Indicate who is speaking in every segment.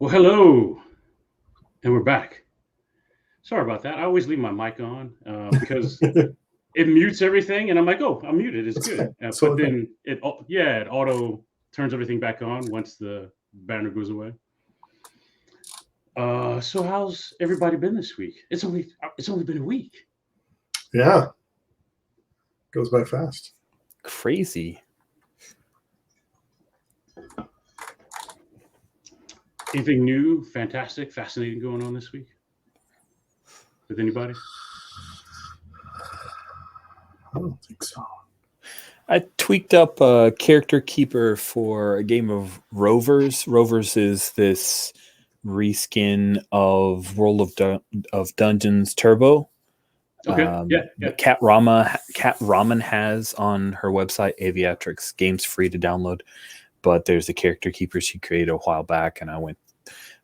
Speaker 1: Well, hello, and we're back. Sorry about that. I always leave my mic on because it mutes everything, and I'm like, "Oh, I'm muted. It's
Speaker 2: That's
Speaker 1: good."
Speaker 2: fine. That's
Speaker 1: But
Speaker 2: totally fine.
Speaker 1: then it auto turns everything back on once the banner goes away. So how's everybody been this week? It's only been a week.
Speaker 2: Yeah, goes by fast.
Speaker 3: Crazy.
Speaker 1: Anything new, fantastic, fascinating going on this week with anybody?
Speaker 2: I don't think so.
Speaker 3: I tweaked up a character keeper for a game of Rovers. Rovers is this reskin of of Dungeons Turbo.
Speaker 1: Okay. Yeah. Yeah.
Speaker 3: That Cat Ramen has on her website, Aviatrix. Game's free to download, but there's a character keeper she created a while back, and I went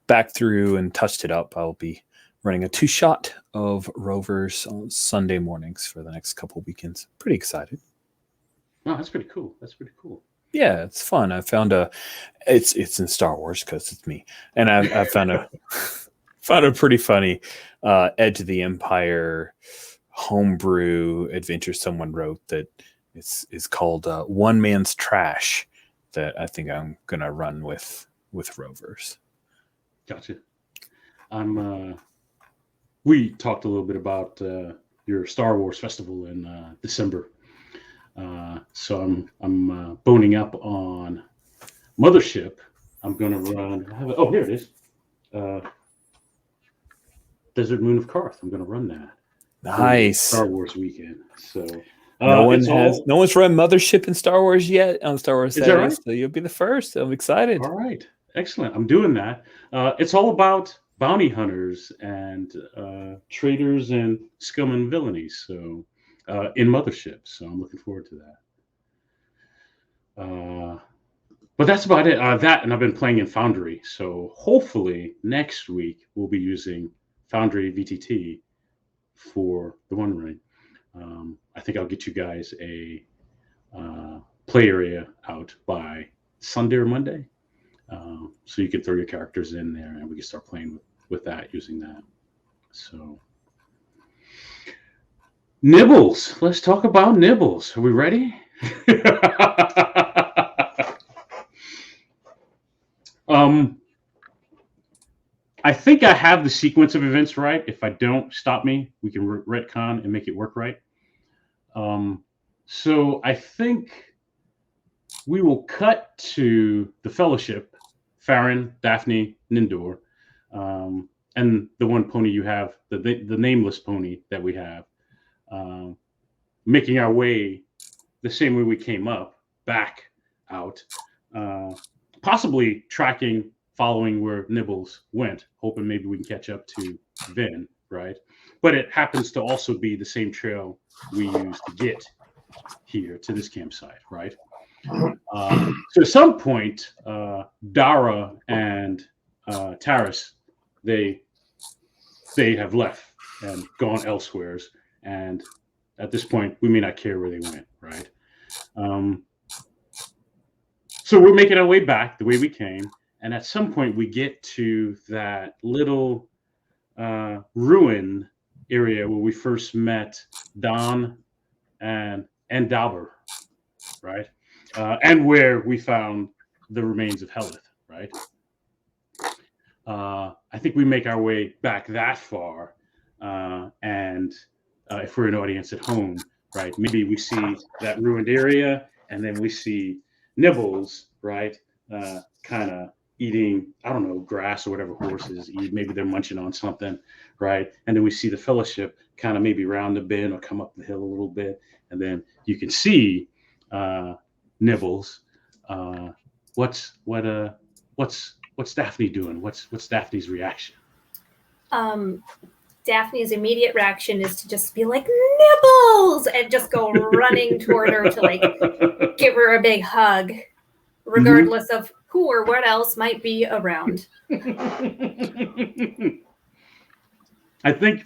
Speaker 3: back through and touched it up. I'll be running a 2-shot of Rovers on Sunday mornings for the next couple weekends. Pretty excited.
Speaker 1: Oh, that's pretty cool. That's pretty cool.
Speaker 3: Yeah, it's fun. I found it's in Star Wars because it's me, and I found a pretty funny Edge of the Empire homebrew adventure someone wrote that is called One Man's Trash, that I think I'm gonna run with Rovers.
Speaker 1: Gotcha. We talked a little bit about your Star Wars festival in December. So I'm boning up on Mothership. I'm gonna run. Oh, here it is. Desert Moon of Karth. I'm gonna run that.
Speaker 3: Nice.
Speaker 1: Star Wars weekend. So
Speaker 3: no one's run Mothership in Star Wars yet on Star Wars Saturday,
Speaker 1: right?
Speaker 3: so you'll be the first. I'm excited.
Speaker 1: All right, excellent. I'm doing that. It's all about bounty hunters and traitors and scum and villainy. So in Mothership. So I'm looking forward to that. But that's about it. That, and I've been playing in Foundry. So hopefully next week we'll be using Foundry VTT for the One Ring. I think I'll get you guys a play area out by Sunday or Monday. So you can throw your characters in there and we can start playing with that, using that. So Nibbles. Let's talk about Nibbles. Are we ready? I think I have the sequence of events right. If I don't, stop me. We can retcon and make it work right. So I think we will cut to the Fellowship, Farron, Daphne, Nindor, and the one pony you have, the nameless pony that we have, making our way the same way we came up, back out, possibly following where Nibbles went, hoping maybe we can catch up to Vin, right? But it happens to also be the same trail we used to get here to this campsite, right? So at some point, Dara and Taris, they have left and gone elsewheres, and at this point, we may not care where they went, right? So we're making our way back the way we came, and at some point, we get to that little ruin area where we first met Don and Dauber, right? And where we found the remains of Helith, right? I think we make our way back that far, and if we're an audience at home, right, maybe we see that ruined area, and then we see Nibbles, right, kind of eating, I don't know, grass or whatever horses eat. Maybe they're munching on something, right? And then we see the Fellowship kind of maybe round the bend or come up the hill a little bit, and then you can see Nibbles. What's Daphne doing? What's Daphne's reaction?
Speaker 4: Daphne's immediate reaction is to just be like, Nibbles, and just go running toward her to like give her a big hug, regardless of who or what else might be around.
Speaker 1: I think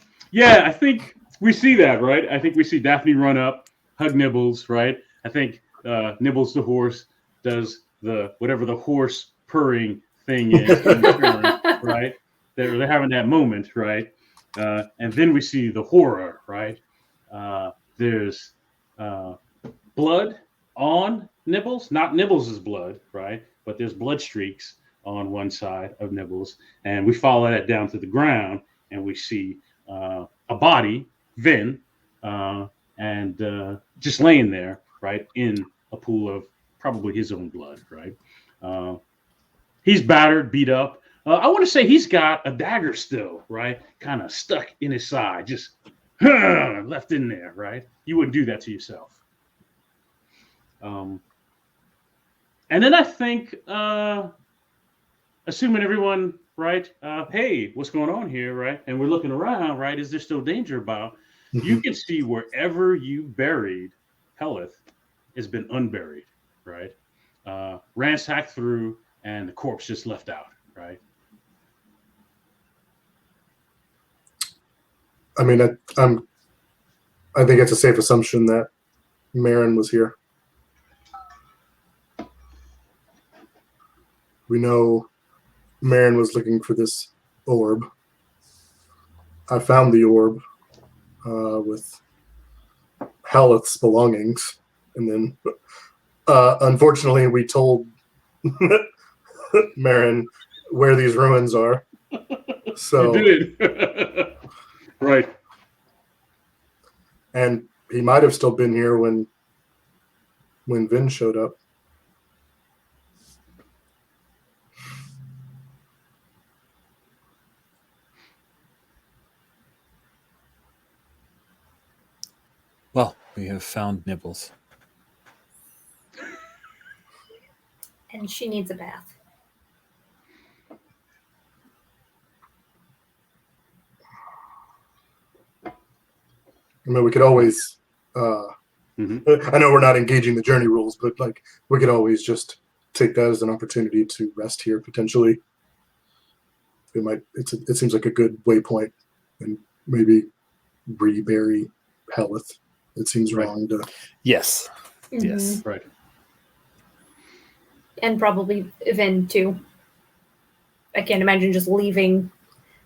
Speaker 1: we see that, right? I think we see Daphne run up, hug Nibbles, right? I think Nibbles the horse does the whatever the horse purring thing is, right? They're having that moment, right? And then we see the horror, right? There's blood on Nibbles, not Nibbles' blood, right? But there's blood streaks on one side of Nibbles, and we follow that down to the ground, and we see a body, Vin, and just laying there, right, in a pool of probably his own blood, right? He's battered, beat up. I want to say he's got a dagger still, right? Kind of stuck in his side, just left in there, right? You wouldn't do that to yourself. And then I think, assuming everyone, right? Hey, what's going on here, right? And we're looking around, right? Is there still danger about? You can see wherever you buried Helith has been unburied, right? Ransacked through, and the corpse just left out, right?
Speaker 2: I mean, I think it's a safe assumption that Marin was here. We know Marin was looking for this orb. I found the orb with Helith's belongings, and then unfortunately we told Marin where these ruins are. So
Speaker 1: You did. Right.
Speaker 2: And he might have still been here when Vin showed up.
Speaker 3: Well, we have found Nibbles.
Speaker 4: And she needs a bath.
Speaker 2: I mean, we could always. I know we're not engaging the journey rules, but like we could always just take that as an opportunity to rest here potentially. It seems like a good waypoint, and maybe rebury Helith. It seems wrong to.
Speaker 3: Yes. Yes.
Speaker 1: Right.
Speaker 4: And probably Vin too. I can't imagine just leaving.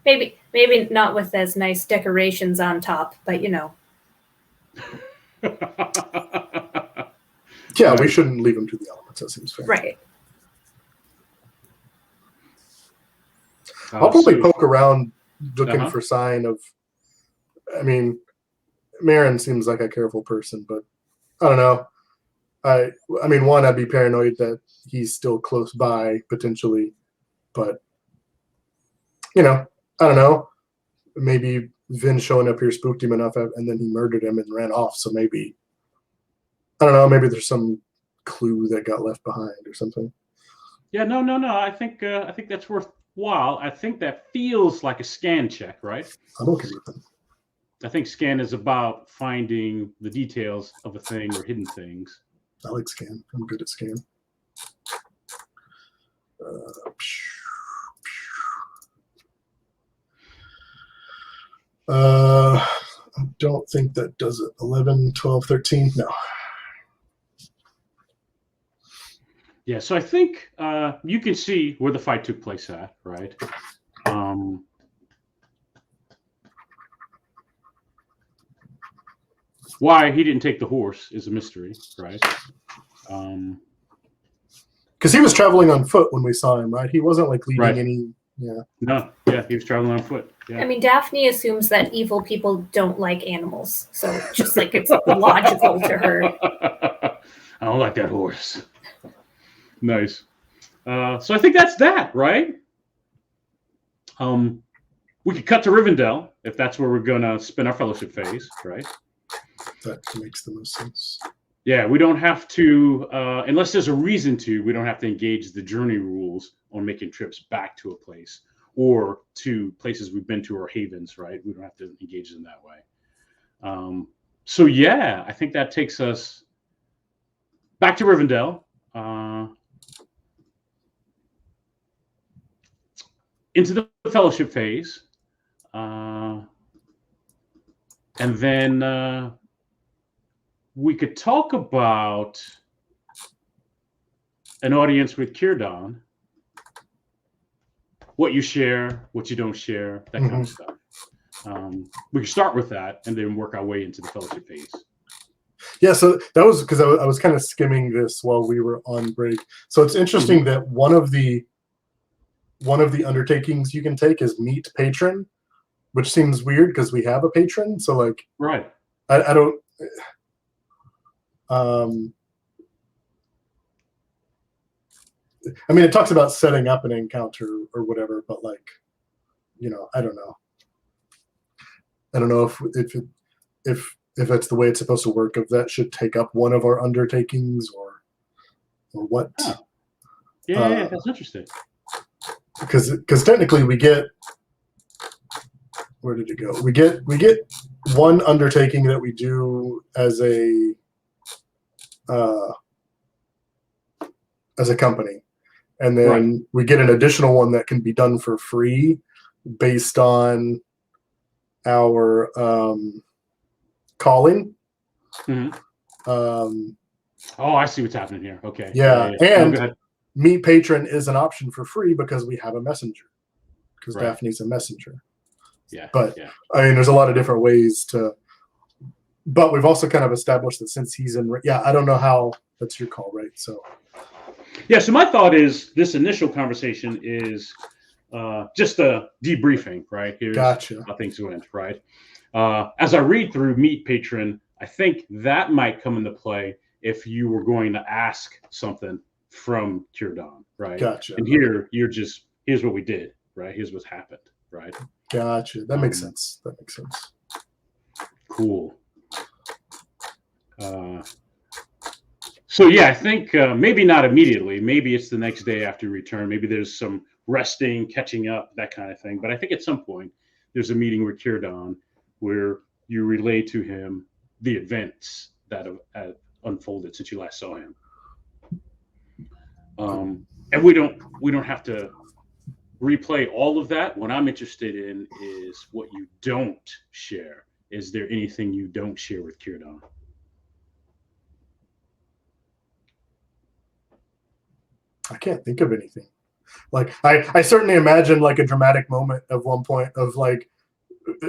Speaker 4: Maybe not with as nice decorations on top, but you know.
Speaker 2: Yeah, we shouldn't leave him to the elements. That seems fair.
Speaker 4: Right.
Speaker 2: I'll probably poke around looking for sign of. I mean, Marin seems like a careful person, but I don't know. I mean, one, I'd be paranoid that he's still close by potentially, but you know, I don't know. Maybe Vin showing up here spooked him enough, and then he murdered him and ran off. So maybe, I don't know. Maybe there's some clue that got left behind or something.
Speaker 1: Yeah, no. I think that's worthwhile. I think that feels like a scan check, right?
Speaker 2: I'm okay with them.
Speaker 1: I think scan is about finding the details of a thing or hidden things.
Speaker 2: I like scan. I'm good at scan. I don't think that does it. 11, 12, 13? No.
Speaker 1: Yeah, so I think you can see where the fight took place at, right? Why he didn't take the horse is a mystery, right?
Speaker 2: Because he was traveling on foot when we saw him, right? He wasn't like leading any. Yeah.
Speaker 1: No, yeah, he was traveling on foot. Yeah.
Speaker 4: I mean, Daphne assumes that evil people don't like animals, so just like it's logical to her.
Speaker 1: I don't like that horse. Nice. So I think that's that, right? We could cut to Rivendell if that's where we're gonna spend our fellowship phase, right?
Speaker 2: That makes the most sense.
Speaker 1: Yeah, we don't have to, unless there's a reason to, we don't have to engage the journey rules on making trips back to a place or to places we've been to or havens, right? We don't have to engage in that way. So yeah, I think that takes us back to Rivendell. Into the fellowship phase. And then we could talk about an audience with Círdan. what you share, what you don't share, that kind of stuff. We can start with that and then work our way into the fellowship phase.
Speaker 2: Yeah, so that was because I was kind of skimming this while we were on break. So it's interesting that one of the undertakings you can take is meet patron, which seems weird because we have a patron. So like,
Speaker 1: Right.
Speaker 2: I don't. I mean, it talks about setting up an encounter or whatever, but like, I don't know. I don't know if that's the way it's supposed to work. If that should take up one of our undertakings or what?
Speaker 1: Oh. Yeah, that's interesting.
Speaker 2: Because technically we get, where did it go? We get one undertaking that we do as a company, and then we get an additional one that can be done for free based on our calling.
Speaker 1: Oh, I see what's happening here. Okay.
Speaker 2: Yeah.
Speaker 1: No,
Speaker 2: And
Speaker 1: go ahead.
Speaker 2: Meet Patron is an option for free because we have a messenger. Because Daphne's a messenger.
Speaker 1: Yeah.
Speaker 2: But I mean, there's a lot of different ways to. But we've also kind of established that since he's in. Yeah, I don't know how. That's your call, right? So.
Speaker 1: Yeah. So my thought is this initial conversation is just a debriefing, right? Here's
Speaker 2: gotcha.
Speaker 1: How things went, right? As I read through Meet Patron, I think that might come into play if you were going to ask something from Kirdan, right?
Speaker 2: Gotcha.
Speaker 1: And here you're just, here's what we did, right? Here's what's happened, right?
Speaker 2: Gotcha. That makes sense.
Speaker 1: Cool. So yeah, I think maybe not immediately. Maybe it's the next day after you return. Maybe there's some resting, catching up, that kind of thing. But I think at some point there's a meeting with Kirdan where you relay to him the events that have unfolded since you last saw him. And we don't have to replay all of that. What I'm interested in is what you don't share. Is there anything you don't share with Kirdan?
Speaker 2: I can't think of anything. Like I certainly imagine like a dramatic moment of one point of like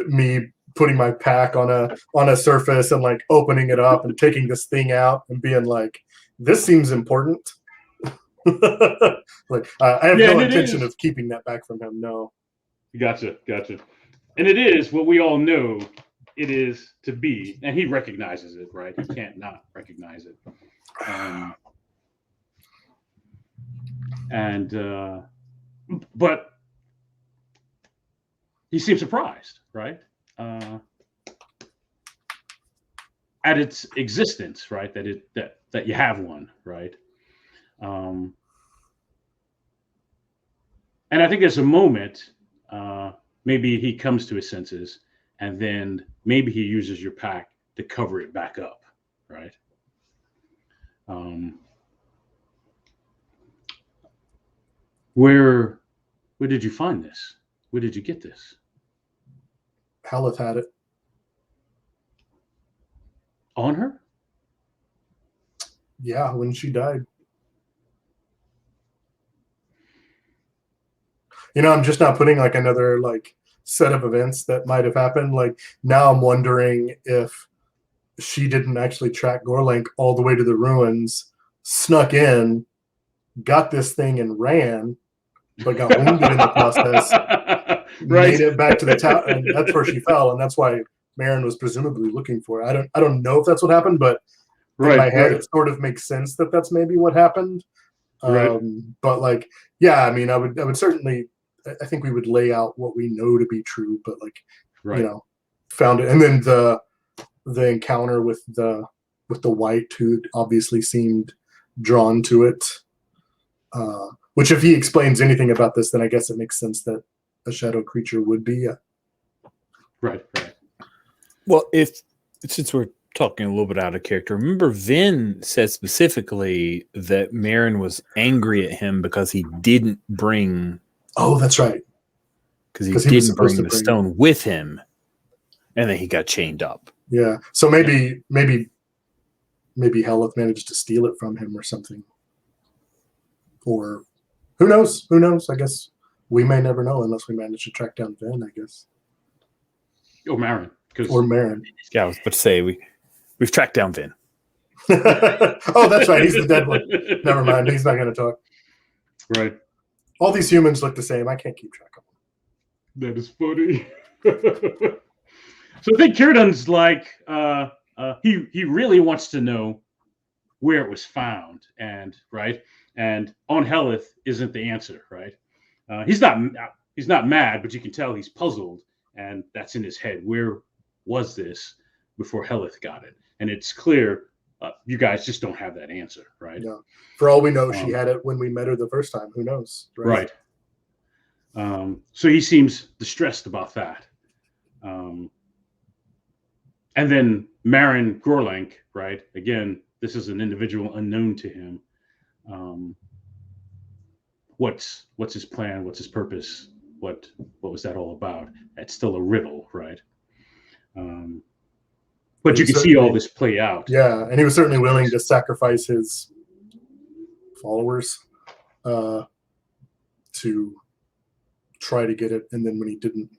Speaker 2: me putting my pack on a surface and like opening it up and taking this thing out and being like, this seems important. Like I have no intention of keeping that back from him. No.
Speaker 1: Gotcha. And it is what we all know it is to be, and he recognizes it, right? He can't not recognize it. But he seems surprised, right? At its existence, right? That you have one, right? And I think there's a moment, maybe he comes to his senses, and then maybe he uses your pack to cover it back up, right? Where did you find this? Where did you get this?
Speaker 2: Haleth had it.
Speaker 1: On her?
Speaker 2: Yeah, when she died. I'm just not putting like another like set of events that might have happened. Like now I'm wondering if she didn't actually track Gorlink all the way to the ruins, snuck in, got this thing and ran, but got wounded in the process, made it back to the tower, and that's where she fell, and that's why Marin was presumably looking for her. I don't know if that's what happened, but in my head it sort of makes sense that that's maybe what happened. But like, yeah, I mean, I would certainly. I think we would lay out what we know to be true, but like, found it, and then the encounter with the white who obviously seemed drawn to it. Which, if he explains anything about this, then I guess it makes sense that a shadow creature would be.
Speaker 1: Right.
Speaker 3: Well, since we're talking a little bit out of character, remember Vin said specifically that Marin was angry at him because he didn't bring.
Speaker 2: Oh, that's right.
Speaker 3: Because he didn't bring the stone with him, and then he got chained up.
Speaker 2: Yeah. So maybe Haleth managed to steal it from him or something. Or who knows? I guess we may never know unless we manage to track down Vin, I guess.
Speaker 1: Or Marin.
Speaker 2: Or Marin.
Speaker 3: Yeah, I was about to say we've tracked down Vin.
Speaker 2: Oh, that's right. He's the dead one. Never mind. He's not going to talk.
Speaker 1: Right.
Speaker 2: All these humans look the same. I can't keep track of them.
Speaker 1: That is funny. So I think Kieran's like, he really wants to know where it was found, and right, and on Helith isn't the answer, right? He's not mad, but you can tell he's puzzled, and that's in his head. Where was this before Helith got it? And it's clear you guys just don't have that answer, right?
Speaker 2: No. For all we know, she had it when we met her the first time. Who knows?
Speaker 1: Right. So he seems distressed about that. And then Marin Gorlink, right? Again, this is an individual unknown to him. What's his plan? What's his purpose? What was that all about? It's still a riddle, right? But you can see all this play out.
Speaker 2: Yeah, and he was certainly willing to sacrifice his followers to try to get it. And then when he didn't,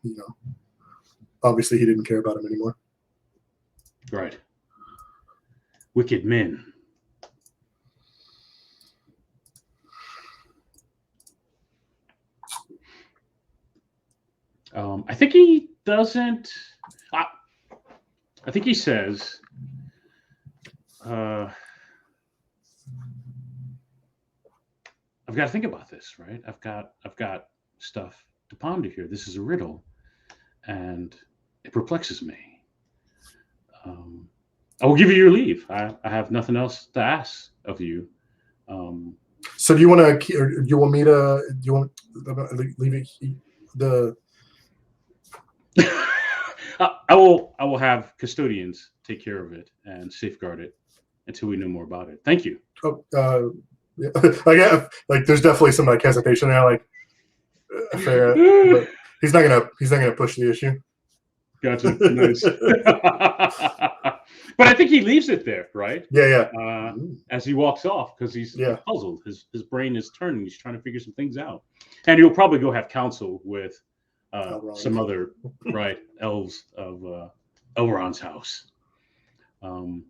Speaker 2: obviously he didn't care about him anymore.
Speaker 1: Right. Wicked men. I think he doesn't. I think he says, I've got to think about this, right? I've got stuff to ponder here. This is a riddle, and it perplexes me. I will give you your leave. I have nothing else to ask of you.
Speaker 2: So do you want to, or do you want me to, do you want to leave it, the...
Speaker 1: I will have custodians take care of it and safeguard it until we know more about it. Thank you.
Speaker 2: Oh, yeah. Like there's definitely some like hesitation there, like fair, but he's not gonna push the issue.
Speaker 1: Gotcha. Nice. But I think he leaves it there, right?
Speaker 2: Yeah.
Speaker 1: As he walks off, because he's puzzled. His brain is turning. He's trying to figure some things out, and he'll probably go have counsel with some other elves of Elrond's house. And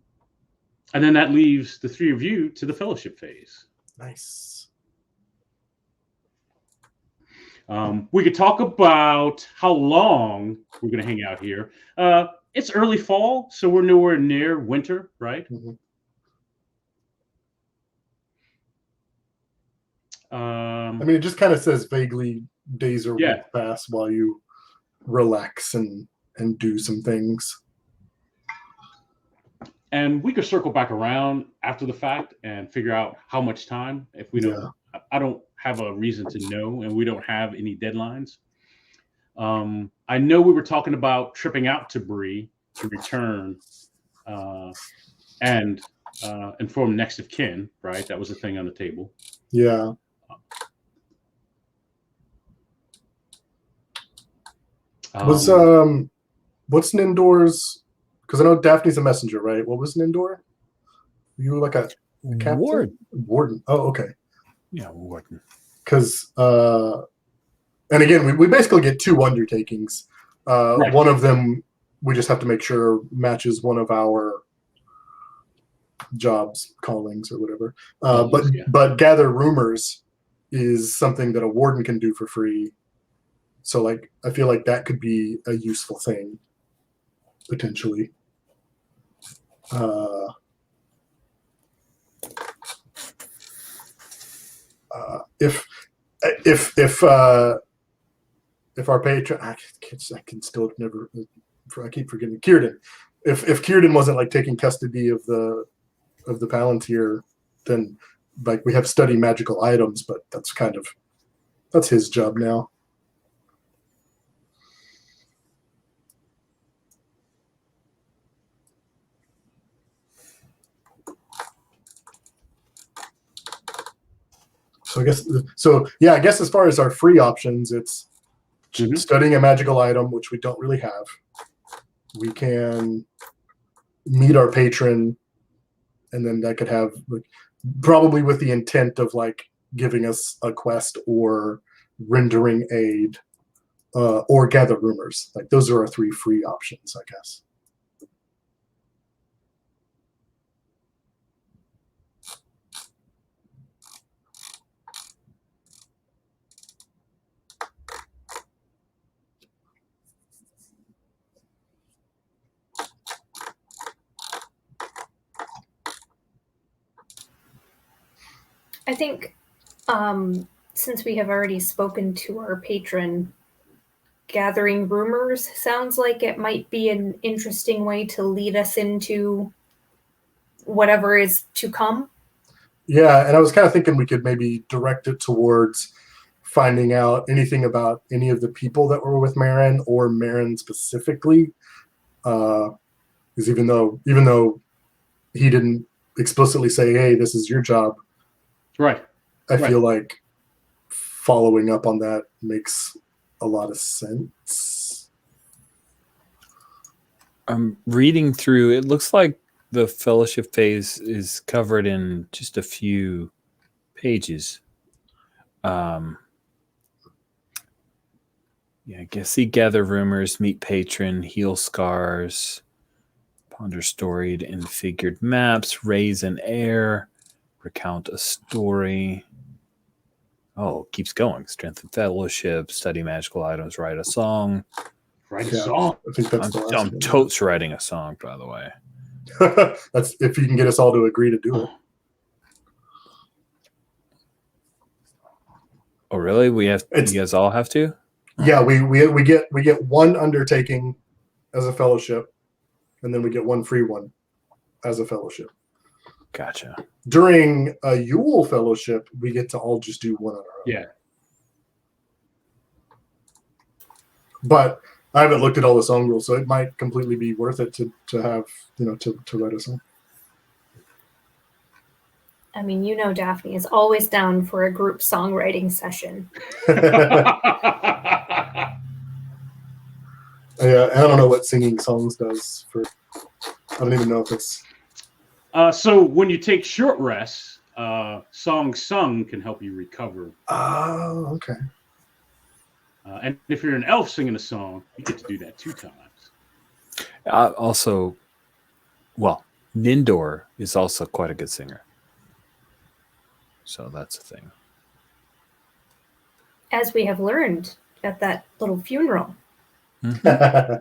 Speaker 1: then that leaves the three of you to the fellowship phase.
Speaker 2: Nice.
Speaker 1: We could talk about how long we're going to hang out here. It's early fall, so we're nowhere near winter, right?
Speaker 2: Mm-hmm. I mean, it just kind of says vaguely days or weeks pass while you relax and do some things.
Speaker 1: And we could circle back around after the fact and figure out how much time. If we don't, I don't have a reason to know, and we don't have any deadlines. I know we were talking about tripping out to Bree to return and inform next of kin, right? That was a thing on the table.
Speaker 2: Yeah. What's Nindor's? Because I know Daphne's a messenger, right? What was Nindor? You were like a captain? Warden. Oh, okay.
Speaker 3: Yeah, warden.
Speaker 2: Because and again, we basically get two undertakings. Right. One of them we just have to make sure matches one of our jobs, callings, or whatever. But gather rumors is something that a warden can do for free. So, like, I feel like that could be a useful thing, potentially. If our patron, I can still never. I keep forgetting Kieran. If Kieran wasn't like taking custody of the Palantir, then like we have study magical items, but that's his job now. So I guess as far as our free options, it's studying a magical item, which we don't really have. We can meet our patron, and then that could have probably with the intent of like giving us a quest or rendering aid, or gather rumors. Like those are our 3 free options, I guess.
Speaker 4: I think since we have already spoken to our patron, gathering rumors sounds like it might be an interesting way to lead us into whatever is to come.
Speaker 2: Yeah, and I was kind of thinking we could maybe direct it towards finding out anything about any of the people that were with Marin or Marin specifically. Because even though he didn't explicitly say, "Hey, this is your job,"
Speaker 1: Right.
Speaker 2: I feel like following up on that makes a lot of sense.
Speaker 3: I'm reading through. It looks like the fellowship phase is covered in just a few pages. Yeah, I guess he gather rumors, meet patron, heal scars, ponder storied and figured maps, raise an heir, recount a story. Oh, keeps going. Strengthen fellowship, study magical items, write a song.
Speaker 1: Write a song.
Speaker 2: I think that's the last
Speaker 3: I'm
Speaker 2: one.
Speaker 3: totes writing a song, by the way.
Speaker 2: That's if you can get us all to agree to do it.
Speaker 3: Oh, really? You guys all have to?
Speaker 2: Yeah, we get one undertaking as a fellowship, and then we get one free one as a fellowship.
Speaker 3: Gotcha.
Speaker 2: During a Yule fellowship, we get to all just do one on our own.
Speaker 1: Yeah.
Speaker 2: But I haven't looked at all the song rules, so it might completely be worth it to have, to write a song.
Speaker 4: I mean, Daphne is always down for a group songwriting session.
Speaker 2: Yeah, I don't know what singing songs does for. I don't even know if it's.
Speaker 1: So when you take short rests, songs sung can help you recover.
Speaker 2: Oh, okay.
Speaker 1: And if you're an elf singing a song, you get to do that 2 times.
Speaker 3: Also, Nindor is also quite a good singer. So that's a thing.
Speaker 4: As we have learned at that little funeral.
Speaker 3: Mm-hmm.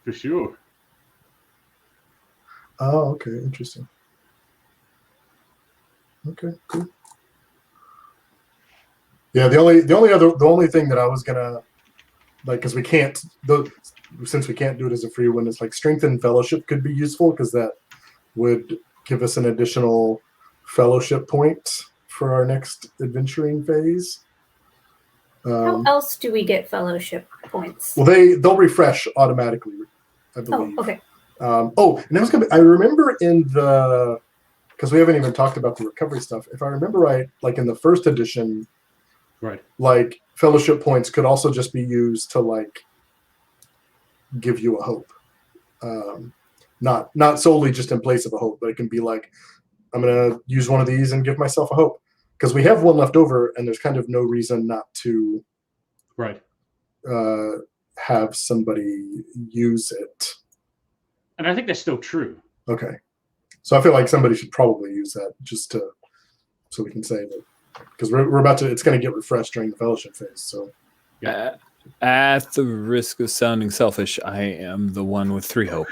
Speaker 1: For sure.
Speaker 2: Oh, okay, interesting. Okay, cool. Yeah, the only thing that I was gonna because since we can't do it as a free one, it's like strengthened fellowship could be useful because that would give us an additional fellowship point for our next adventuring phase.
Speaker 4: How else do we get fellowship points?
Speaker 2: Well, they'll refresh automatically, I believe.
Speaker 4: Oh, okay.
Speaker 2: And I remember because we haven't even talked about the recovery stuff. If I remember right, like in the first edition,
Speaker 1: right,
Speaker 2: like fellowship points could also just be used to like give you a hope. Not solely just in place of a hope, but it can be like, I'm gonna use one of these and give myself a hope. Because we have one left over, and there's kind of no reason not to have somebody use it.
Speaker 1: And I think that's still true.
Speaker 2: Okay. So I feel like somebody should probably use that so we can say that. Because it's going to get refreshed during the fellowship phase. So,
Speaker 3: yeah. At the risk of sounding selfish, I am the one with 3 hope.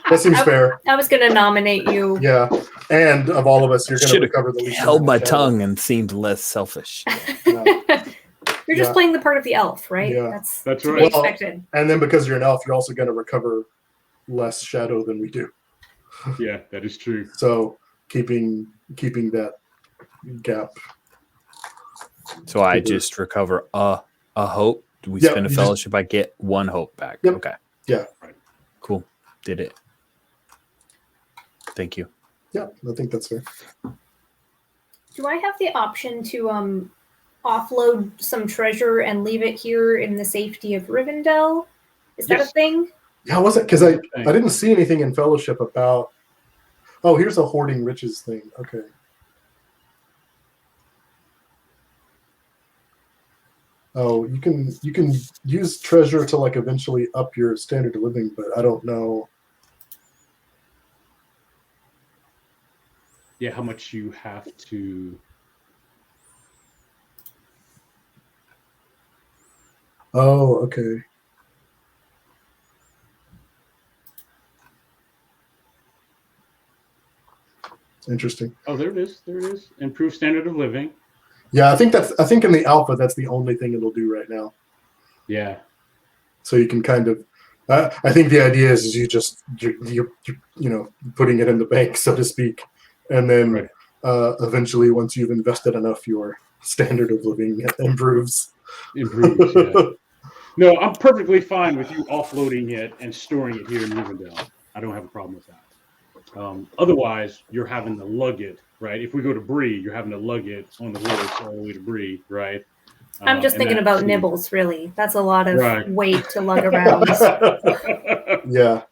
Speaker 2: That seems fair.
Speaker 4: I was going to nominate you.
Speaker 2: Yeah. And of all of us, you're going to recover the least.
Speaker 3: Held my tongue and seemed less selfish.
Speaker 4: You're just playing the part of the elf, right?
Speaker 2: Yeah.
Speaker 4: That's right. Expected.
Speaker 2: And then because you're an elf, you're also going to recover less shadow than we do.
Speaker 1: Yeah, that is true.
Speaker 2: So keeping that gap.
Speaker 3: So I just recover a hope. We spend a fellowship. I get 1 hope back.
Speaker 2: Yep.
Speaker 3: Okay.
Speaker 2: Yeah.
Speaker 1: Right.
Speaker 3: Cool. Did it. Thank you.
Speaker 2: Yeah, I think that's fair.
Speaker 4: Do I have the option to offload some treasure and leave it here in the safety of Rivendell? Is that a thing?
Speaker 2: Yeah, was it? Because I didn't see anything in Fellowship about. Oh, here's a hoarding riches thing. Okay. Oh, you can use treasure to like eventually up your standard of living, but I don't know.
Speaker 1: Yeah, how much you have to.
Speaker 2: Oh, okay. Interesting.
Speaker 1: Oh, there it is. There it is. Improve standard of living.
Speaker 2: Yeah, I think in the alpha that's the only thing it'll do right now.
Speaker 1: Yeah.
Speaker 2: So you can kind of. I think the idea is you're putting it in the bank, so to speak, and then
Speaker 1: Right.
Speaker 2: Eventually, once you've invested enough, your standard of living improves.
Speaker 1: Improves. Yeah. No, I'm perfectly fine with you offloading it and storing it here in Rivendell. I don't have a problem with that. Otherwise, you're having to lug it, right? If we go to Bree, you're having to lug it on the horse all the way to Bree, right?
Speaker 4: I'm just
Speaker 1: And
Speaker 4: thinking
Speaker 1: that
Speaker 4: about
Speaker 1: seems-
Speaker 4: nibbles, really. That's a lot of
Speaker 1: Right.
Speaker 4: weight to lug around.
Speaker 2: Yeah.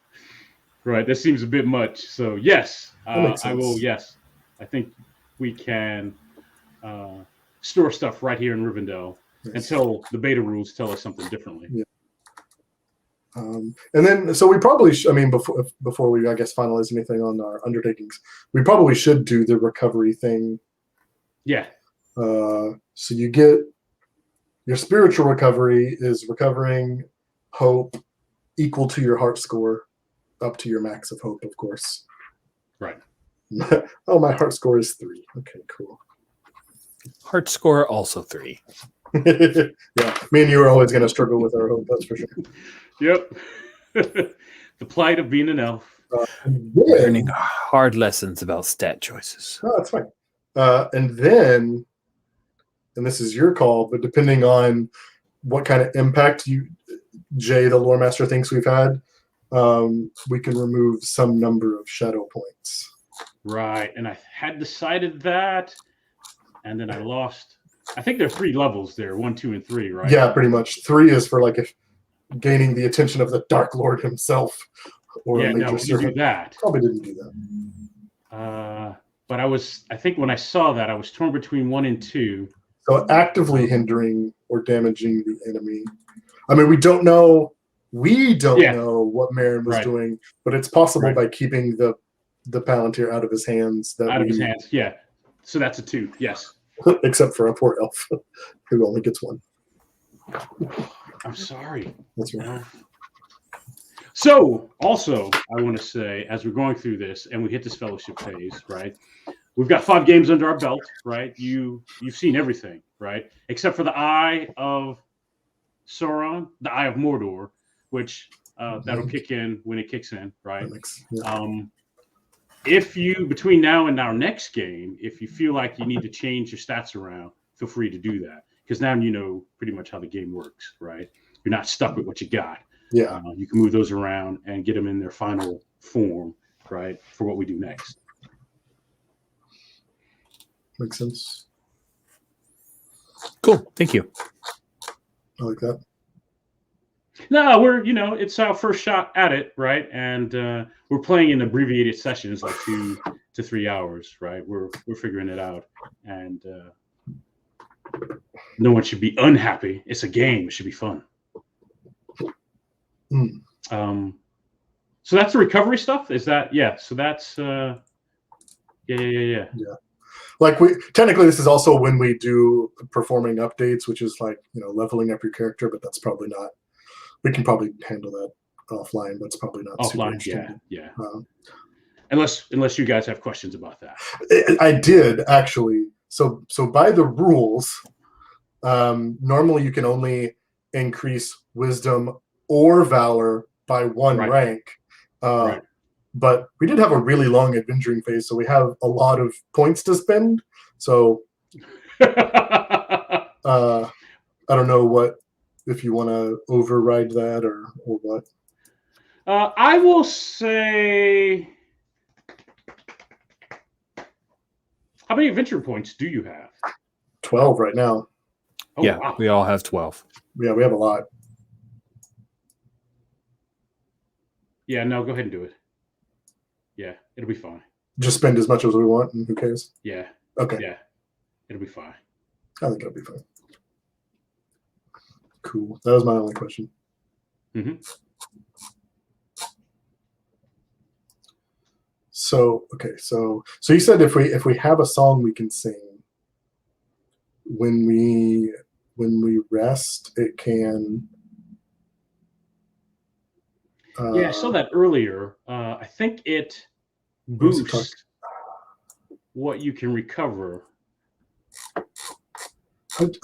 Speaker 1: Right. That seems a bit much. So yes,
Speaker 2: That makes
Speaker 1: I will.
Speaker 2: sense.
Speaker 1: Yes, I think we can store stuff right here in Rivendell until the beta rules tell us something differently.
Speaker 2: Yeah. And then, so we probably, before we, I guess, finalize anything on our undertakings, we probably should do the recovery thing.
Speaker 1: Yeah.
Speaker 2: So you get your spiritual recovery is recovering hope equal to your heart score, up to your max of hope, of course.
Speaker 1: Right.
Speaker 2: Oh, my heart score is 3. Okay, cool.
Speaker 3: Heart score also 3.
Speaker 2: Yeah, me and you are always going to struggle with our hope, that's for sure.
Speaker 1: Yep. The plight of being an elf.
Speaker 3: Learning hard lessons about stat choices.
Speaker 2: No, that's fine. And then, and this is your call, but depending on what kind of impact Jay, the lore master, thinks we've had, we can remove some number of shadow points.
Speaker 1: Right. And I had decided that, and then I lost. I think there are 3 levels there, 1, 2, and 3, right?
Speaker 2: Yeah, pretty much. 3 is for like if gaining the attention of the Dark Lord himself, or
Speaker 1: Yeah,
Speaker 2: a major
Speaker 1: no, we didn't
Speaker 2: servant.
Speaker 1: do that.
Speaker 2: Probably didn't do that.
Speaker 1: But I think when I saw that, I was torn between 1 and 2.
Speaker 2: So actively hindering or damaging the enemy. I mean, we don't know what Marin was doing, but it's possible by keeping the Palantir out of his hands.
Speaker 1: Out of his hands, yeah. So that's a 2, yes.
Speaker 2: Except for a poor elf who only gets 1.
Speaker 1: I'm sorry.
Speaker 2: That's right.
Speaker 1: So, also, I want to say, as we're going through this and we hit this fellowship phase, right? We've got 5 games under our belt, right? You've seen everything, right? Except for the Eye of Sauron, the Eye of Mordor, which that'll kick in when it kicks in, right? If you, between now and our next game, if you feel like you need to change your stats around, feel free to do that. Because now you know pretty much how the game works, right? You're not stuck with what you got.
Speaker 2: Yeah.
Speaker 1: You can move those around and get them in their final form, right, for what we do next.
Speaker 2: Makes sense.
Speaker 3: Cool. Thank you.
Speaker 2: I like that.
Speaker 1: No, it's our first shot at it, right? And we're playing in abbreviated sessions, like 2 to 3 hours, right? We're figuring it out, and no one should be unhappy. It's a game; it should be fun. So that's the recovery stuff. Is that So that's yeah.
Speaker 2: Like technically this is also when we do performing updates, which is like leveling up your character, but that's probably not. We can probably handle that offline. That's probably not
Speaker 1: offline.
Speaker 2: Super interesting.
Speaker 1: Yeah. Unless you guys have questions about that.
Speaker 2: I did actually. So by the rules, normally you can only increase wisdom or valor by 1 rank.
Speaker 1: Right.
Speaker 2: But we did have a really long adventuring phase, so we have a lot of points to spend. So I don't know if you want to override that or what.
Speaker 1: I will say, how many adventure points do you have?
Speaker 2: 12 right now.
Speaker 1: Oh,
Speaker 3: yeah,
Speaker 1: wow.
Speaker 3: We all have 12.
Speaker 2: Yeah, we have a lot.
Speaker 1: Yeah, no, go ahead and do it. Yeah, it'll be fine.
Speaker 2: Just spend as much as we want, and who cares?
Speaker 1: Yeah.
Speaker 2: Okay.
Speaker 1: Yeah, it'll be fine.
Speaker 2: I think it'll be fine. Cool. That was my only question.
Speaker 1: Mm-hmm.
Speaker 2: So okay, so you said if we have a song we can sing, when we rest, it can.
Speaker 1: Yeah, I saw that earlier. I think it
Speaker 2: What was it
Speaker 1: boosts what you can recover.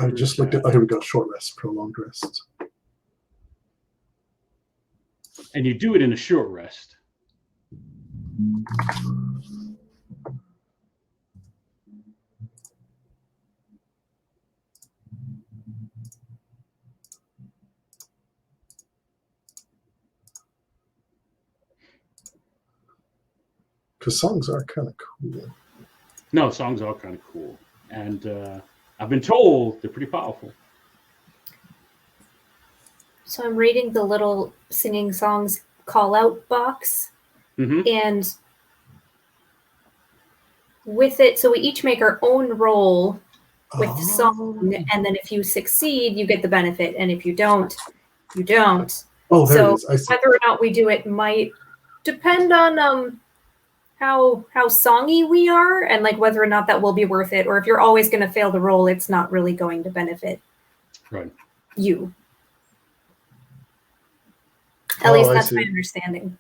Speaker 2: I just looked at. Oh, here we go. Short rest, prolonged rest.
Speaker 1: And you do it in a short rest.
Speaker 2: Because songs are kind of cool.
Speaker 1: No, songs are kind of cool. And I've been told they're pretty powerful.
Speaker 4: So I'm reading the little singing songs call out box.
Speaker 1: Mm-hmm.
Speaker 4: And with it, so we each make our own roll with the song. And then if you succeed, you get the benefit. And if you don't, you don't.
Speaker 2: Oh, there
Speaker 4: So
Speaker 2: it is. I see.
Speaker 4: whether or not we do it might depend on how songy we are and like whether or not that will be worth it. Or if you're always going to fail the roll, it's not really going to benefit you. At least that's my understanding.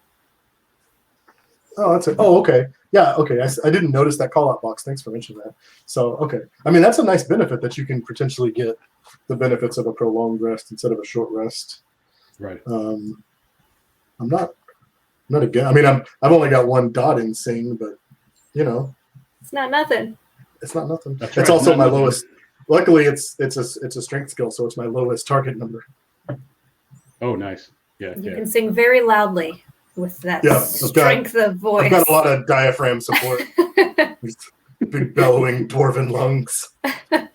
Speaker 2: Oh, that's it. Oh, okay. Yeah, okay. I didn't notice that call-out box. Thanks for mentioning that. So, okay. I mean, that's a nice benefit that you can potentially get the benefits of a prolonged rest instead of a short rest.
Speaker 1: Right.
Speaker 2: I'm not again. I mean, I've only got one dot in sing, but you know,
Speaker 4: it's not nothing.
Speaker 2: It's not nothing.
Speaker 1: That's
Speaker 2: it's
Speaker 1: right.
Speaker 2: also
Speaker 1: Not
Speaker 2: my
Speaker 1: nothing.
Speaker 2: lowest. Luckily, it's a strength skill, so it's my lowest target number.
Speaker 1: Oh, nice. Yeah.
Speaker 4: You can sing very loudly with that strength of voice.
Speaker 2: I've got a lot of diaphragm support. These big bellowing dwarven lungs. And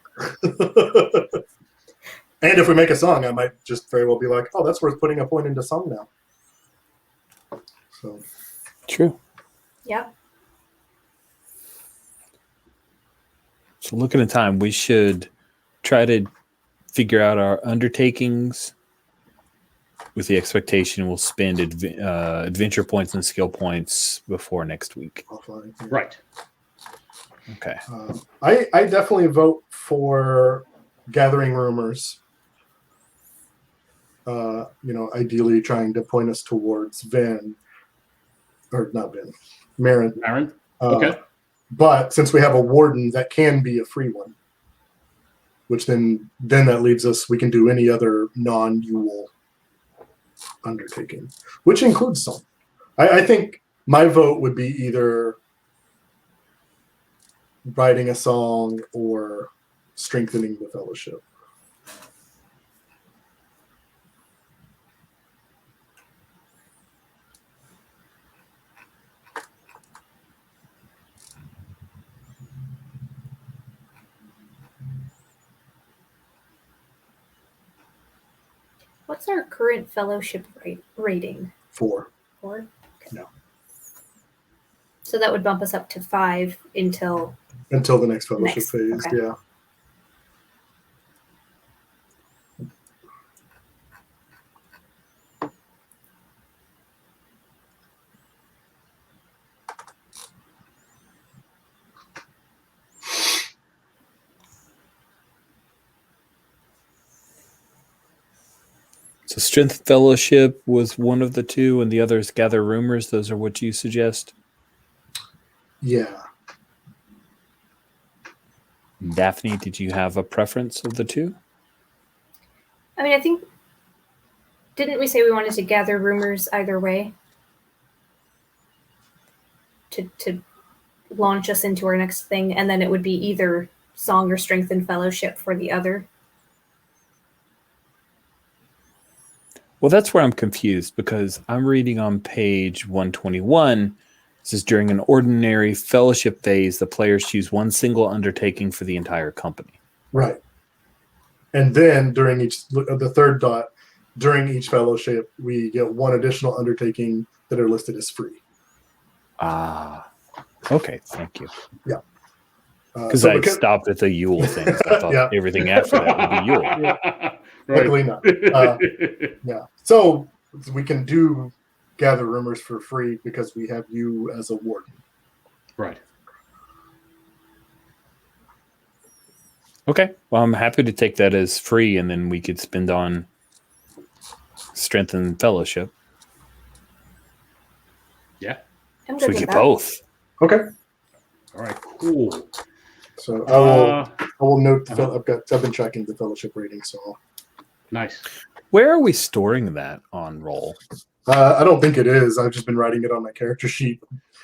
Speaker 2: if we make a song, I might just very well be like, oh, that's worth putting a point into song now. So
Speaker 3: True.
Speaker 4: Yep.
Speaker 3: So looking at time, we should try to figure out our undertakings with the expectation we'll spend adventure points and skill points before next week.
Speaker 2: offline, yeah.
Speaker 1: Right.
Speaker 3: Okay.
Speaker 2: I definitely vote for gathering rumors. Ideally trying to point us towards Marin.
Speaker 1: Marin? Okay.
Speaker 2: But since we have a warden, that can be a free one. Which then that leaves us, we can do any other non-Yule undertaking, which includes song. I think my vote would be either writing a song or strengthening the fellowship.
Speaker 4: What's our current fellowship rating?
Speaker 2: 4.
Speaker 4: 4? Okay.
Speaker 2: No.
Speaker 4: So that would bump us up to 5 until
Speaker 2: the next fellowship phase.
Speaker 4: Okay.
Speaker 2: Yeah.
Speaker 3: So strength fellowship was one of the two, and the others gather rumors. Those are what you suggest?
Speaker 2: Yeah.
Speaker 3: Daphne, did you have a preference of the two?
Speaker 4: I mean, I think, didn't we say we wanted to gather rumors either way? To launch us into our next thing, and then it would be either song or strength and fellowship for the other.
Speaker 3: Well, that's where I'm confused, because I'm reading on page 121. It says during an ordinary fellowship phase, the players choose one single undertaking for the entire company.
Speaker 2: Right. And then during the third dot, during each fellowship, we get one additional undertaking that are listed as free.
Speaker 3: Ah, okay. Thank you.
Speaker 2: Yeah.
Speaker 3: Because I stopped at the Yule thing. So I thought everything after that would be Yule.
Speaker 2: Luckily not. Yeah. So we can gather rumors for free because we have you as a warden.
Speaker 1: Right.
Speaker 3: Okay. Well, I'm happy to take that as free, and then we could spend on strength and fellowship.
Speaker 1: Yeah.
Speaker 4: I'm
Speaker 3: So
Speaker 4: good
Speaker 3: we
Speaker 4: with
Speaker 3: get
Speaker 4: that.
Speaker 3: both.
Speaker 2: Okay.
Speaker 1: All right. Cool.
Speaker 2: So I will note. I've been checking the fellowship rating, so
Speaker 1: Nice.
Speaker 3: Where are we storing that on roll?
Speaker 2: I don't think it is. I've just been writing it on my character sheet.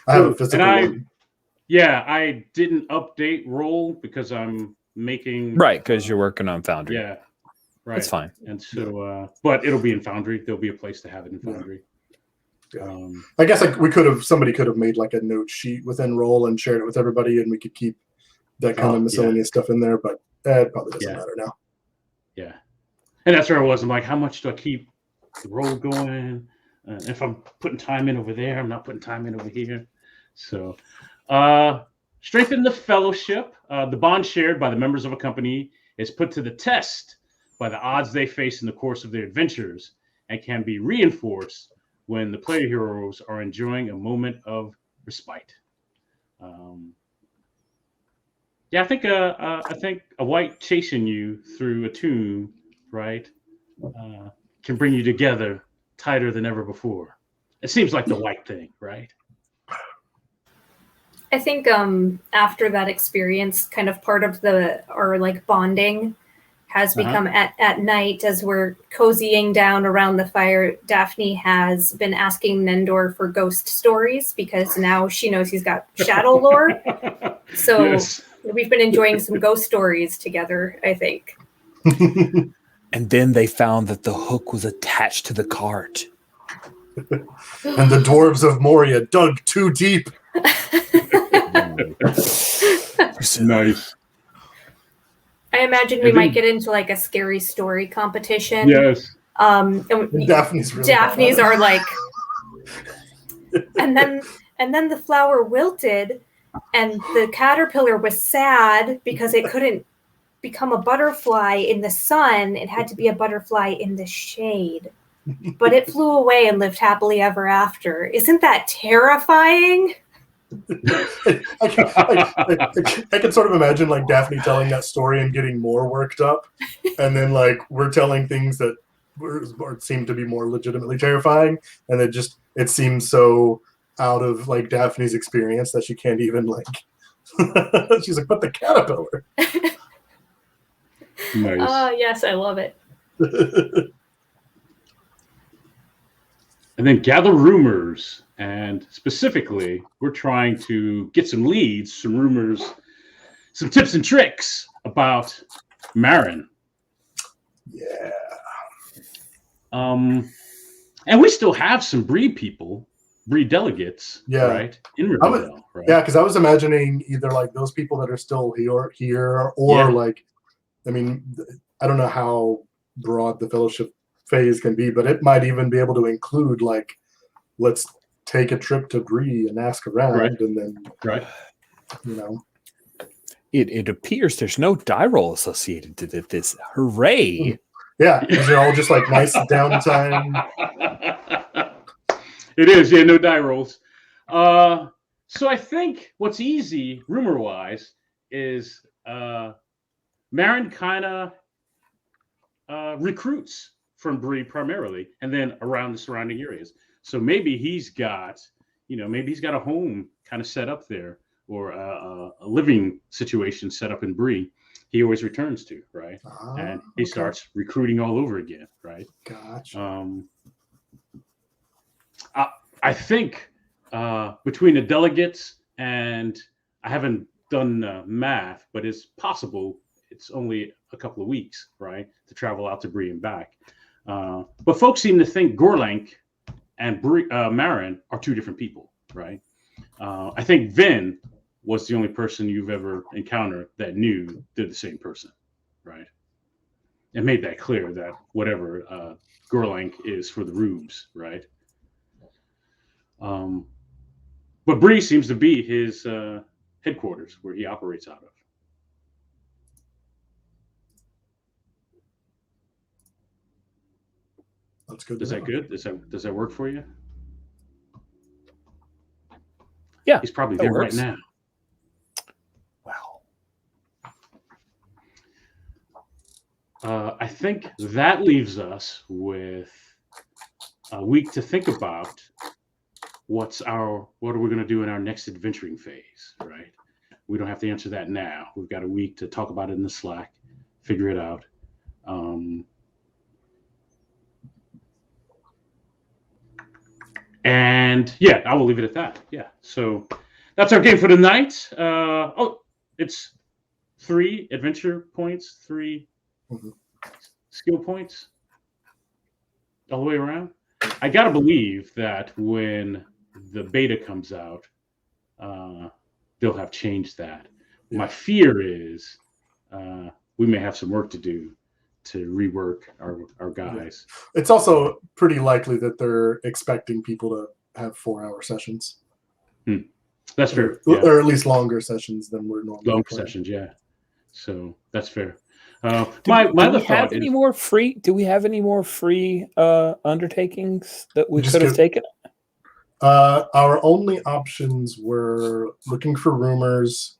Speaker 2: I have a physical one.
Speaker 1: Yeah, I didn't update roll because I'm making
Speaker 3: Right, because you're working on Foundry.
Speaker 1: Yeah. Right.
Speaker 3: That's fine.
Speaker 1: And so, but it'll be in Foundry. There'll be a place to have it in Foundry.
Speaker 2: Yeah. I guess somebody could have made like a note sheet within roll and shared it with everybody, and we could keep that kind of miscellaneous stuff in there. But it probably doesn't matter now.
Speaker 1: Yeah, and that's where I was. I'm like, how much do I keep the roll going? If I'm putting time in over there, I'm not putting time in over here. So, strengthen the fellowship. The bond shared by the members of a company is put to the test by the odds they face in the course of their adventures and can be reinforced when the player heroes are enjoying a moment of respite. Yeah, I think a white chasing you through a tomb, right, can bring you together tighter than ever before. It seems like the white thing, right?
Speaker 4: I think after that experience, kind of part of our like bonding has become at night as we're cozying down around the fire. Daphne has been asking Nendor for ghost stories because now she knows he's got shadow lore. So yes. We've been enjoying some ghost stories together, I think.
Speaker 3: And then they found that the hook was attached to the cart.
Speaker 2: And the dwarves of Moria dug too deep.
Speaker 1: Nice.
Speaker 4: I imagine we might get into like a scary story competition.
Speaker 1: Yes.
Speaker 2: And Daphne's
Speaker 4: are like, and then the flower wilted, and the caterpillar was sad because it couldn't become a butterfly in the sun. It had to be a butterfly in the shade. But it flew away and lived happily ever after. Isn't that terrifying?
Speaker 2: I can sort of imagine like Daphne telling that story and getting more worked up, and then like we're telling things that seem to be more legitimately terrifying, and it seems so out of like Daphne's experience that she can't even like. She's like, but the caterpillar.
Speaker 1: Nice.
Speaker 4: Yes, I love it.
Speaker 1: And then gather rumors. And specifically, we're trying to get some leads, some rumors, some tips and tricks about Marin.
Speaker 2: Yeah.
Speaker 1: And we still have some Bree people, Bree delegates, right? In Rivendell, right?
Speaker 2: Yeah, because I was imagining either like those people that are still here or like, I mean, I don't know how broad the fellowship phase can be, but it might even be able to include like, let's take a trip to Bree and ask around, and then, you know.
Speaker 3: It appears there's no die roll associated to this. Hooray!
Speaker 2: Yeah, these are all just like nice downtime.
Speaker 1: It is, no die rolls. So I think what's easy, rumor-wise, is Marin kind of recruits from Bree primarily, and then around the surrounding areas. So maybe he's got a home kind of set up there, or a living situation set up in Bree. He always returns to, right? And he starts recruiting all over again, right?
Speaker 2: Gotcha.
Speaker 1: I think between the delegates and I haven't done math, but it's possible it's only a couple of weeks, right, to travel out to Bree and back. But folks seem to think Gorlink and Marin are two different people, right? I think Vin was the only person you've ever encountered that knew they're the same person, right? And made that clear that whatever Gorlink is for the rubes, right? But Bree seems to be his headquarters where he operates out of.
Speaker 2: That's good.
Speaker 1: Is that good? Does that work for you?
Speaker 3: Yeah,
Speaker 1: He's probably
Speaker 3: that
Speaker 1: there
Speaker 3: works.
Speaker 1: right now.
Speaker 3: Wow.
Speaker 1: I think that leaves us with a week to think about what are we going to do in our next adventuring phase, right? We don't have to answer that now. We've got a week to talk about it in the Slack, figure it out. And yeah, I will leave it at that. Yeah. So that's our game for tonight. It's 3 adventure points, 3 skill points all the way around. I got to believe that when the beta comes out, they'll have changed that. My fear is we may have some work to do to rework our guys.
Speaker 2: It's also pretty likely that they're expecting people to have 4-hour sessions.
Speaker 1: That's fair.
Speaker 2: Or at least longer sessions than we're normally
Speaker 1: Long
Speaker 2: playing.
Speaker 1: sessions, yeah. So that's fair.
Speaker 3: Do
Speaker 1: my
Speaker 3: we
Speaker 1: other
Speaker 3: have
Speaker 1: thought
Speaker 3: any
Speaker 1: is,
Speaker 3: more free? Do we have any more free undertakings that we
Speaker 2: Just
Speaker 3: could have taken?
Speaker 2: Our only options were looking for rumors,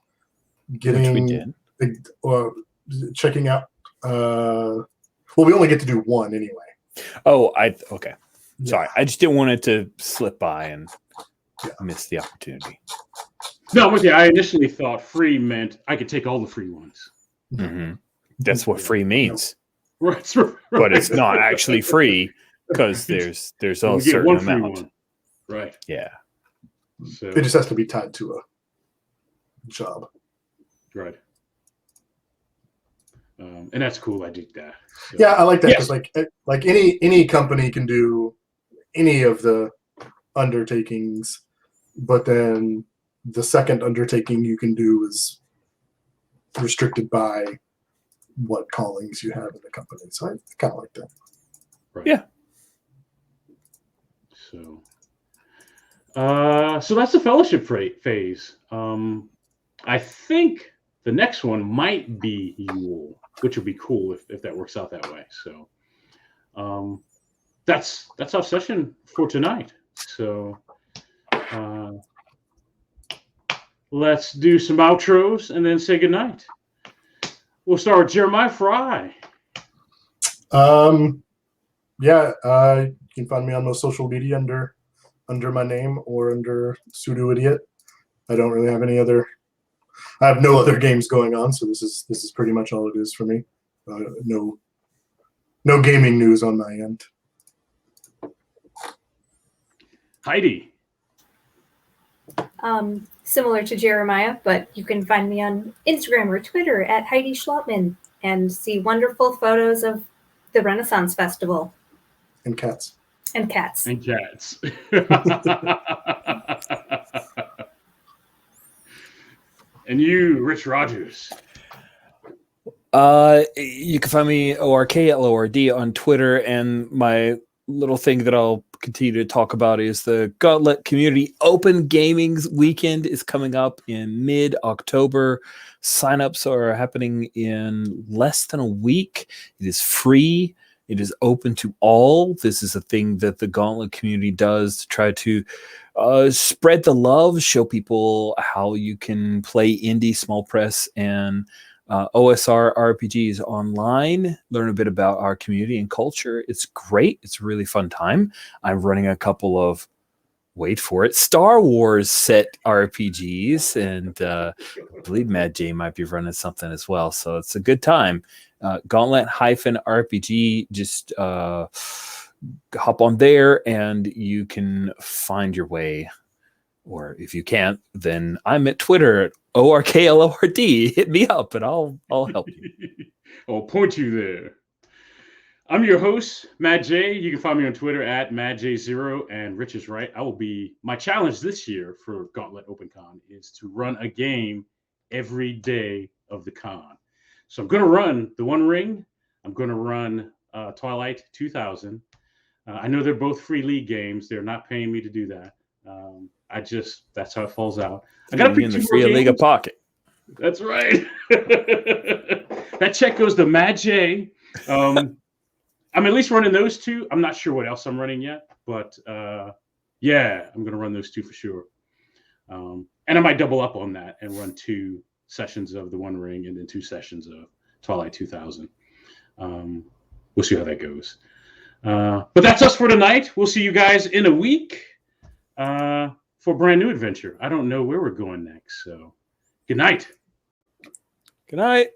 Speaker 3: Which we
Speaker 2: getting,
Speaker 3: did.
Speaker 2: checking out. Well, we only get to do one anyway.
Speaker 3: Oh, okay.
Speaker 2: Yeah.
Speaker 3: Sorry, I just didn't want it to slip by and miss the opportunity.
Speaker 1: no, I'm with you. I initially thought free meant I could take all the free ones.
Speaker 3: Mm-hmm. That's what free means,
Speaker 1: Right.
Speaker 3: but it's not actually free because there's
Speaker 1: We
Speaker 3: a
Speaker 1: get
Speaker 3: certain
Speaker 1: one free
Speaker 3: amount.
Speaker 1: one. Right.
Speaker 3: Yeah.
Speaker 1: So,
Speaker 2: It just has to be tied to a job.
Speaker 1: right. And that's cool. I dig that. So,
Speaker 2: Yeah, I like that
Speaker 1: Yes.
Speaker 2: because like any company can do any of the undertakings, but then the second undertaking you can do is restricted by what callings you have in the company. So I kind of like that.
Speaker 1: Right.
Speaker 3: Yeah.
Speaker 1: So, so that's the fellowship phase. I think the next one might be Yule, which would be cool if that works out that way. So, that's our session for tonight. So, let's do some outros and then say goodnight. We'll start with Jeremiah Fry.
Speaker 2: Yeah, you can find me on those social media under my name or under Pseudo Idiot. I don't really have I have no other games going on, so this is pretty much all it is for me. No gaming news on my end.
Speaker 1: Heidi.
Speaker 4: Similar to Jeremiah, but you can find me on Instagram or Twitter at Heidi Schlotman and see wonderful photos of the Renaissance Festival.
Speaker 2: And cats.
Speaker 4: And cats.
Speaker 1: And cats. And you, Rich Rogers.
Speaker 3: You can find me ORKLORD on Twitter, and my little thing that I'll continue to talk about is the Gauntlet Community Open Gaming Weekend is coming up in mid-October. Signups are happening in less than a week. It is free. It is open to all. This is a thing that the Gauntlet community does to try to spread the love, show people how you can play indie, small press, and OSR RPGs online, learn a bit about our community and culture. It's great. It's a really fun time. I'm running a couple of, wait for it, Star Wars set RPGs, and I believe Mad J might be running something as well. So it's a good time. Gauntlet-RPG, just hop on there and you can find your way. Or if you can't, then I'm at Twitter at ORKLORD. Hit me up and I'll help you.
Speaker 1: I'll point you there. I'm your host, Matt J. You can find me on Twitter at MadJ0, and Rich is right. My challenge this year for Gauntlet OpenCon is to run a game every day of the con. So I'm going to run The One Ring. I'm going to run Twilight 2000. I know they're both free league games. They're not paying me to do that. That's how it falls out. I got to pick
Speaker 3: in
Speaker 1: 2
Speaker 3: the
Speaker 1: more
Speaker 3: free league of
Speaker 1: games.
Speaker 3: pocket.
Speaker 1: That's right. That check goes to Mad J. I'm at least running those two. I'm not sure what else I'm running yet, but yeah, I'm going to run those two for sure. And I might double up on that and run 2 sessions of the One Ring and then 2 sessions of Twilight 2000. We'll see how that goes. But that's us for tonight. We'll see you guys in a week for a brand new adventure. I don't know where we're going next, so good night.
Speaker 3: Good night.